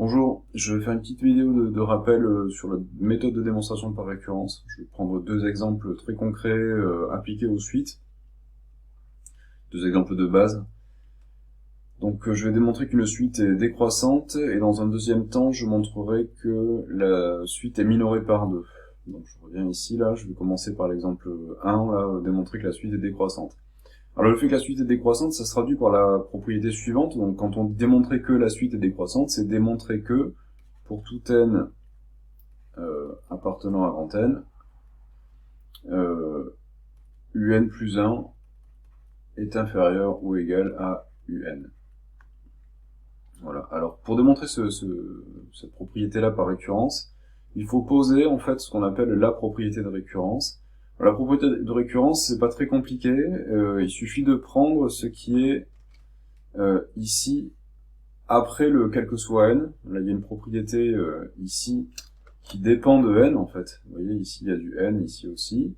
Bonjour, je vais faire une petite vidéo de rappel sur la méthode de démonstration par récurrence. Je vais prendre deux exemples très concrets appliqués aux suites, deux exemples de base. Donc je vais démontrer qu'une suite est décroissante et dans un deuxième temps je montrerai que la suite est minorée par 2. Donc je reviens ici, là, je vais commencer par l'exemple 1, là, démontrer que la suite est décroissante. Alors le fait que la suite est décroissante, ça se traduit par la propriété suivante. Donc quand on dit démontrer que la suite est décroissante, c'est démontrer que pour tout n appartenant à grand N, un plus 1 est inférieur ou égal à un. Voilà. Alors pour démontrer cette propriété-là par récurrence, il faut poser en fait ce qu'on appelle la propriété de récurrence. La propriété de récurrence, c'est pas très compliqué, il suffit de prendre ce qui est ici après le quel que soit n. Là il y a une propriété ici qui dépend de n en fait. Vous voyez ici il y a du n, ici aussi.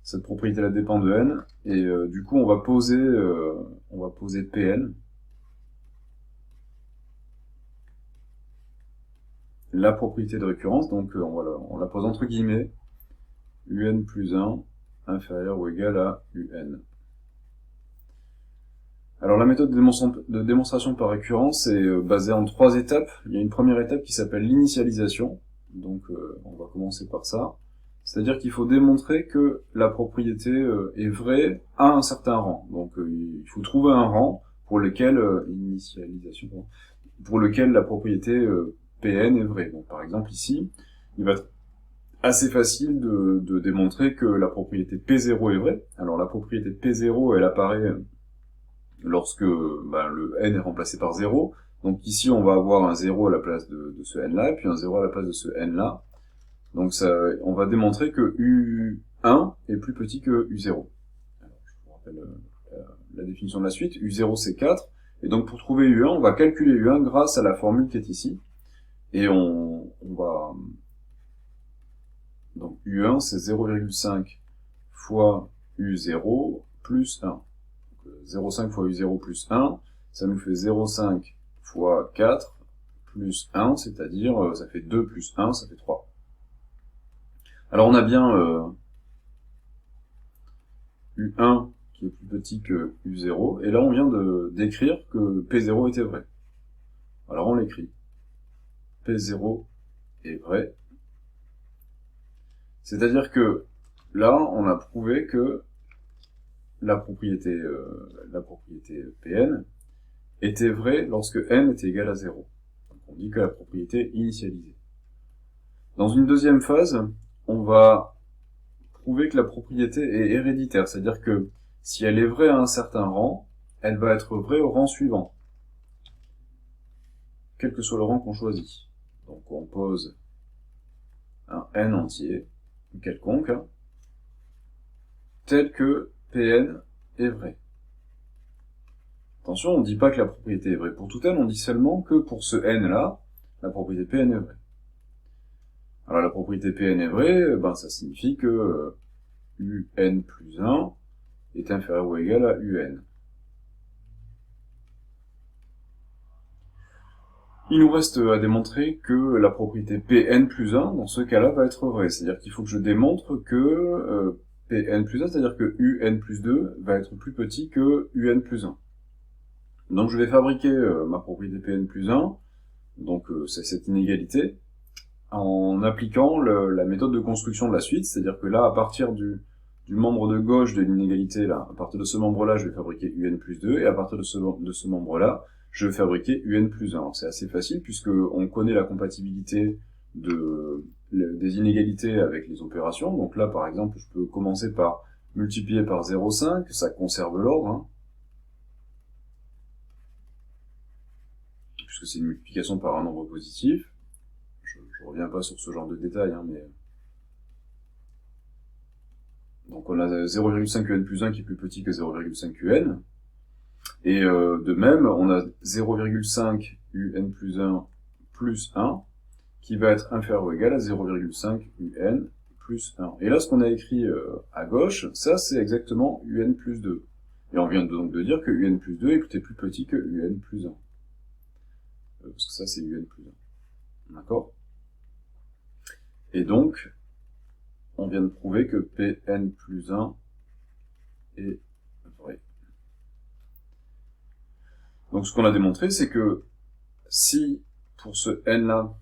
Cette propriété là dépend de n, et du coup on va poser Pn, la propriété de récurrence, donc on la pose entre guillemets, un plus 1 inférieur ou égal à un. Alors la méthode de démonstration par récurrence est basée en 3 étapes. Il y a une première étape qui s'appelle l'initialisation, donc on va commencer par ça. C'est-à-dire qu'il faut démontrer que la propriété est vraie à un certain rang. Donc il faut trouver un rang pour lequel pour lequel la propriété Pn est vraie. Donc par exemple ici, il va être assez facile de démontrer que la propriété P0 est vraie. Alors la propriété P0, elle apparaît lorsque le n est remplacé par 0. Donc ici on va avoir un 0 à la place de ce n-là, et puis un 0 à la place de ce n-là. Donc ça, on va démontrer que U1 est plus petit que U0. Alors, je vous rappelle la définition de la suite. U0 c'est 4, et donc pour trouver U1, on va calculer U1 grâce à la formule qui est ici. Et on va... Donc U1 c'est 0,5 fois U0 plus 1. 0,5 fois U0 plus 1, ça nous fait 0,5 fois 4 plus 1, c'est-à-dire ça fait 2 plus 1, ça fait 3. Alors on a bien U1 qui est plus petit que U0, et là on vient d'écrire que P0 était vrai. Alors on l'écrit. P0 est vrai. C'est-à-dire que là on a prouvé que la propriété Pn était vraie lorsque n était égal à 0. Donc on dit que la propriété est initialisée. Dans une deuxième phase, on va prouver que la propriété est héréditaire, c'est-à-dire que si elle est vraie à un certain rang, elle va être vraie au rang suivant, quel que soit le rang qu'on choisit. Donc on pose un n entier, quelconque, tel que Pn est vrai. Attention, on ne dit pas que la propriété est vraie pour tout n, on dit seulement que pour ce n-là, la propriété Pn est vraie. Alors la propriété Pn est vraie, ça signifie que un plus 1 est inférieur ou égal à un. Il nous reste à démontrer que la propriété Pn plus 1, dans ce cas-là, va être vraie. C'est-à-dire qu'il faut que je démontre que Pn plus 1, c'est-à-dire que un plus 2 va être plus petit que un plus 1. Donc je vais fabriquer ma propriété Pn plus 1, donc c'est cette inégalité, en appliquant la méthode de construction de la suite, c'est-à-dire que là, à partir du membre de gauche de l'inégalité, là, à partir de ce membre-là, je vais fabriquer un plus 2, et à partir de ce membre-là, je vais fabriquer un plus 1. C'est assez facile, puisque on connaît la compatibilité des inégalités avec les opérations. Donc là, par exemple, je peux commencer par multiplier par 0,5, ça conserve l'ordre, hein, puisque c'est une multiplication par un nombre positif. Je reviens pas sur ce genre de détails, hein, mais... Donc on a 0,5 un plus 1 qui est plus petit que 0,5 un. Et de même, on a 0,5 un plus 1 plus 1 qui va être inférieur ou égal à 0,5 un plus 1. Et là, ce qu'on a écrit à gauche, ça c'est exactement un plus 2. Et on vient donc de dire que un plus 2 est plus petit que un plus 1. Parce que ça c'est un plus 1. D'accord? Et donc, on vient de prouver que Pn plus 1 est vrai. Donc ce qu'on a démontré, c'est que si, pour ce n-là,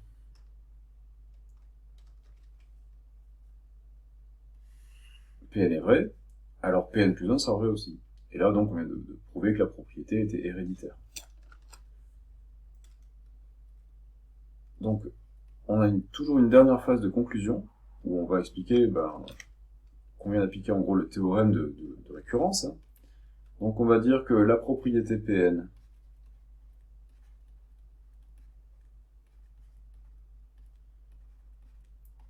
Pn est vrai, alors Pn plus 1 sera vrai aussi. Et là, donc, on vient de prouver que la propriété était héréditaire. Donc, on a toujours une dernière phase de conclusion, où on va expliquer qu'on vient d'appliquer en gros le théorème de récurrence. Hein. Donc on va dire que la propriété Pn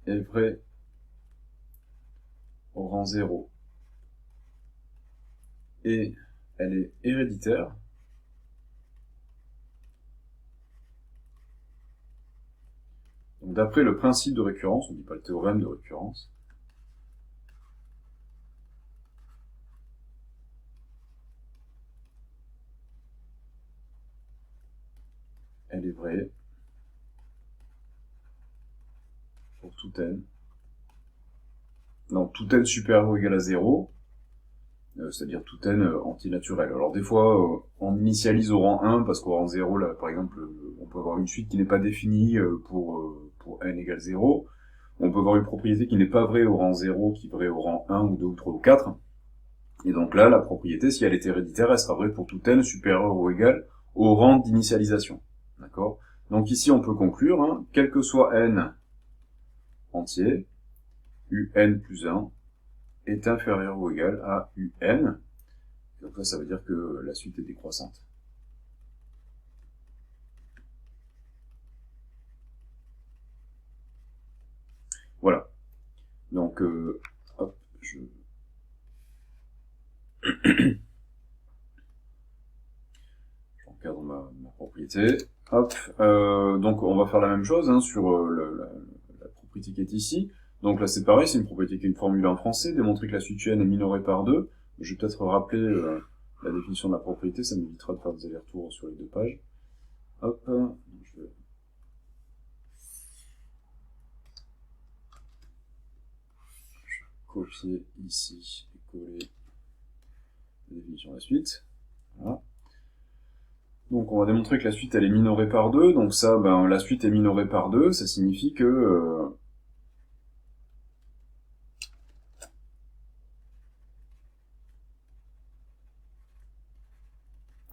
est vraie au rang 0 et elle est héréditaire. Donc d'après le principe de récurrence, on ne dit pas le théorème de récurrence, elle est vraie pour tout n. Donc tout n supérieur ou égal à 0, c'est-à-dire tout n antinaturel. Alors des fois, on initialise au rang 1, parce qu'au rang 0, là, par exemple, on peut avoir une suite qui n'est pas définie pour n égale 0. On peut avoir une propriété qui n'est pas vraie au rang 0, qui est vraie au rang 1, ou 2, ou 3, ou 4. Et donc là, la propriété, si elle est héréditaire, elle sera vraie pour tout n supérieur ou égal au rang d'initialisation. D'accord? Donc ici, on peut conclure, hein, quel que soit n entier, un plus 1 est inférieur ou égal à un. Donc là, ça veut dire que la suite est décroissante. Voilà. Donc, hop, j'encadre ma propriété. Hop, donc on va faire la même chose hein, sur la propriété qui est ici. Donc là c'est pareil, c'est une propriété qui est une formule en français, démontrer que la suite UN est minorée par 2. Je vais peut-être rappeler la définition de la propriété, ça m'évitera de faire des allers-retours sur les deux pages. Hop, je vais copier ici et coller la définition de la suite. Voilà. Donc on va démontrer que la suite elle est minorée par 2, donc ça, la suite est minorée par 2, ça signifie que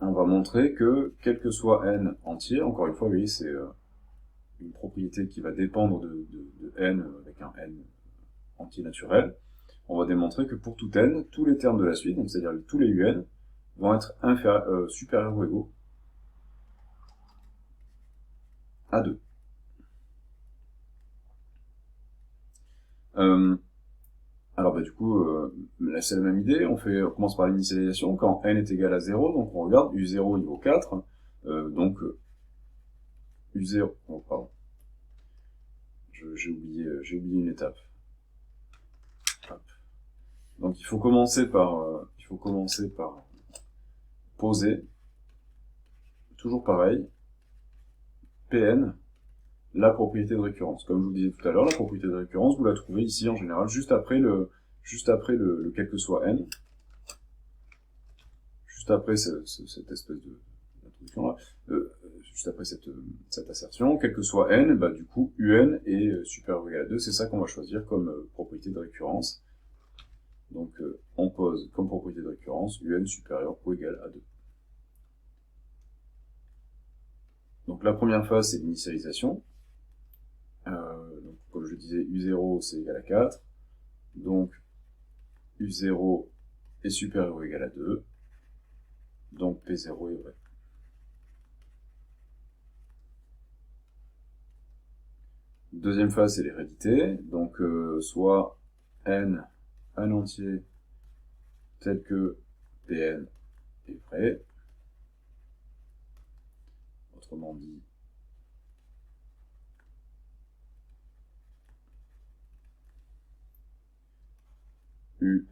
on va montrer que, quel que soit n entier, encore une fois, vous voyez, c'est une propriété qui va dépendre de n avec un n entier naturel, on va démontrer que pour tout n, tous les termes de la suite, donc c'est-à-dire tous les un, vont être supérieurs ou égaux à 2. Alors du coup, là c'est la même idée, on commence par l'initialisation, quand n est égal à 0, donc on regarde, u0 il vaut 4, donc u0, oh, pardon, j'ai oublié une étape. Hop. Donc il faut commencer par poser, toujours pareil, Pn, la propriété de récurrence. Comme je vous disais tout à l'heure, la propriété de récurrence, vous la trouvez ici en général, juste après le quel que soit n, juste après cette espèce d'introduction là, juste après cette assertion, quel que soit n, du coup, un est supérieur ou égal à 2, c'est ça qu'on va choisir comme propriété de récurrence. Donc, on pose comme propriété de récurrence un supérieur ou égal à 2. Donc, la première phase, c'est l'initialisation. Donc, comme je disais, u0, c'est égal à 4. Donc, u0 est supérieur ou égal à 2. Donc, p0 est vrai. Deuxième phase, c'est l'hérédité. Donc, soit n, un entier, tel que Pn est vrai. Autrement dit,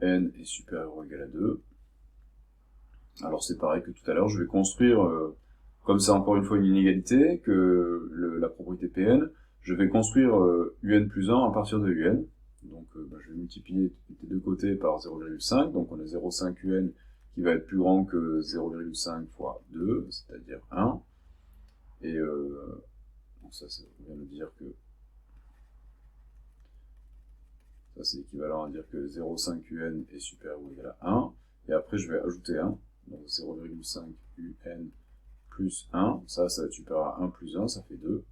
un est supérieur ou égal à 2. Alors c'est pareil que tout à l'heure, je vais construire comme c'est encore une fois une inégalité, que la propriété Pn, je vais construire un plus 1 à partir de un. Donc je vais multiplier des deux côtés par 0,5, donc on a 0,5 un qui va être plus grand que 0,5 fois 2, c'est-à-dire 1. Et donc ça vient me dire que ça c'est équivalent à dire que 0,5 un est supérieur ou égal à 1. Et après je vais ajouter 1, donc 0,5 un plus 1, ça va être supérieur à 1 plus 1, ça fait 2.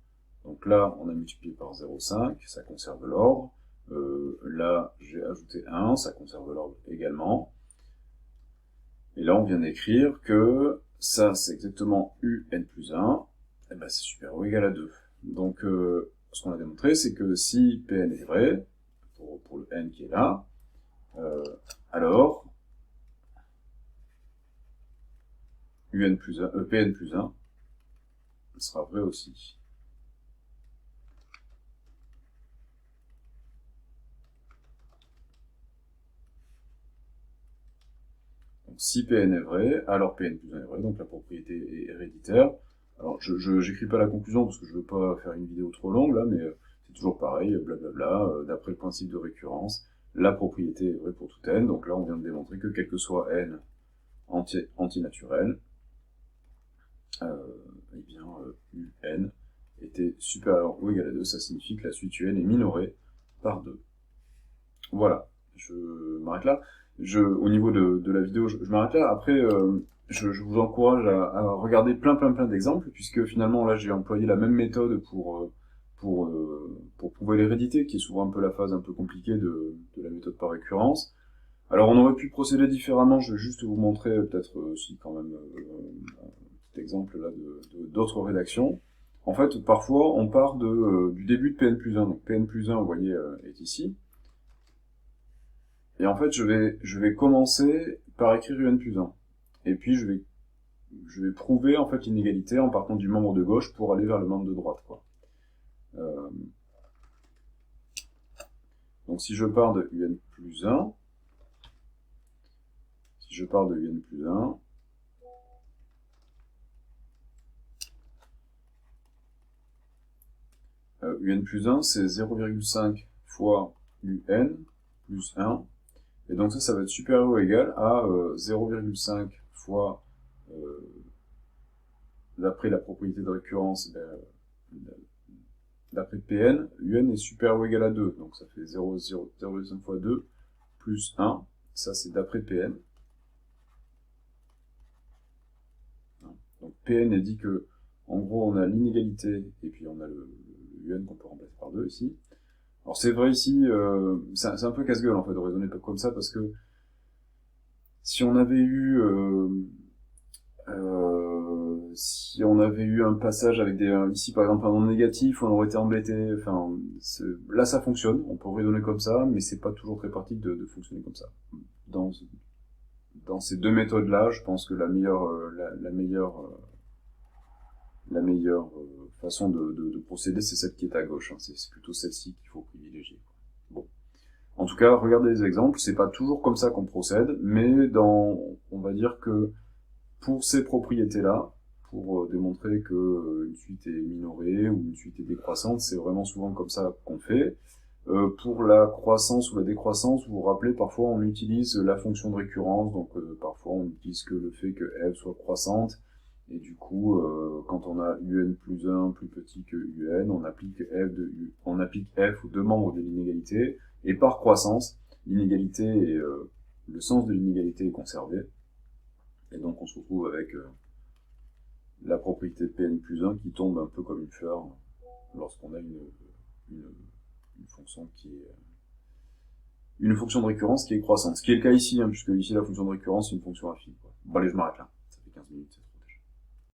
Donc là, on a multiplié par 0,5, ça conserve l'ordre. Là, j'ai ajouté 1, ça conserve l'ordre également. Et là, on vient d'écrire que ça, c'est exactement un plus 1, et ben c'est supérieur ou égal à 2. Donc, ce qu'on a démontré, c'est que si Pn est vrai, pour le n qui est là, alors Pn plus 1 sera vrai aussi. Donc si Pn est vrai, alors Pn plus 1 est vrai, donc la propriété est héréditaire. Alors je j'écris pas la conclusion parce que je veux pas faire une vidéo trop longue là, mais c'est toujours pareil, blablabla, d'après le principe de récurrence, la propriété est vraie pour tout n, donc là on vient de démontrer que quel que soit n antinaturel, eh bien un était supérieur ou égal à 2, ça signifie que la suite un est minorée par 2. Voilà, je m'arrête là. Au niveau de la vidéo, je m'arrête là. Après, je vous encourage à regarder plein d'exemples, puisque finalement là j'ai employé la même méthode pour prouver l'hérédité, qui est souvent un peu la phase un peu compliquée de la méthode par récurrence. Alors on aurait pu procéder différemment, je vais juste vous montrer peut-être aussi quand même un petit exemple là d'autres rédactions. En fait, parfois on part du début de Pn plus 1, donc Pn plus 1, vous voyez, est ici. Et en fait, je vais commencer par écrire un plus 1. Et puis, je vais prouver, en fait, l'inégalité en partant du membre de gauche pour aller vers le membre de droite, quoi. Donc, si je pars de un plus 1, un plus 1, c'est 0,5 fois un plus 1. Et donc ça va être supérieur ou égal à 0,5 fois, d'après la propriété de récurrence, d'après Pn, un est supérieur ou égal à 2. Donc ça fait 0,5 fois 2 plus 1. Ça c'est d'après Pn. Donc Pn est dit que, en gros, on a l'inégalité, et puis on a le un qu'on peut remplacer par 2 ici. Alors c'est vrai ici, c'est un peu casse-gueule en fait de raisonner comme ça, parce que si on avait eu un passage avec ici par exemple un nom négatif, on aurait été embêté. Enfin, là ça fonctionne, on peut raisonner comme ça, mais c'est pas toujours très pratique de fonctionner comme ça. Dans ces deux méthodes-là, je pense que la meilleure façon de procéder, c'est celle qui est à gauche. Hein. C'est plutôt celle-ci qu'il faut privilégier. Bon. En tout cas, regardez les exemples. C'est pas toujours comme ça qu'on procède, mais on va dire que pour ces propriétés-là, pour démontrer que une suite est minorée ou une suite est décroissante, c'est vraiment souvent comme ça qu'on fait. Pour la croissance ou la décroissance, vous vous rappelez, parfois on utilise la fonction de récurrence, donc parfois on utilise que le fait que f soit croissante, et du coup, quand on a un plus 1 plus petit que un, on applique f aux deux membres de l'inégalité, et par croissance, l'inégalité et le sens de l'inégalité est conservé, et donc on se retrouve avec la propriété de Pn plus 1 qui tombe un peu comme une fleur lorsqu'on a une fonction une fonction de récurrence qui est croissante. Ce qui est le cas ici, hein, puisque ici la fonction de récurrence est une fonction affine. Bon allez, je m'arrête là. Ça fait 15 minutes.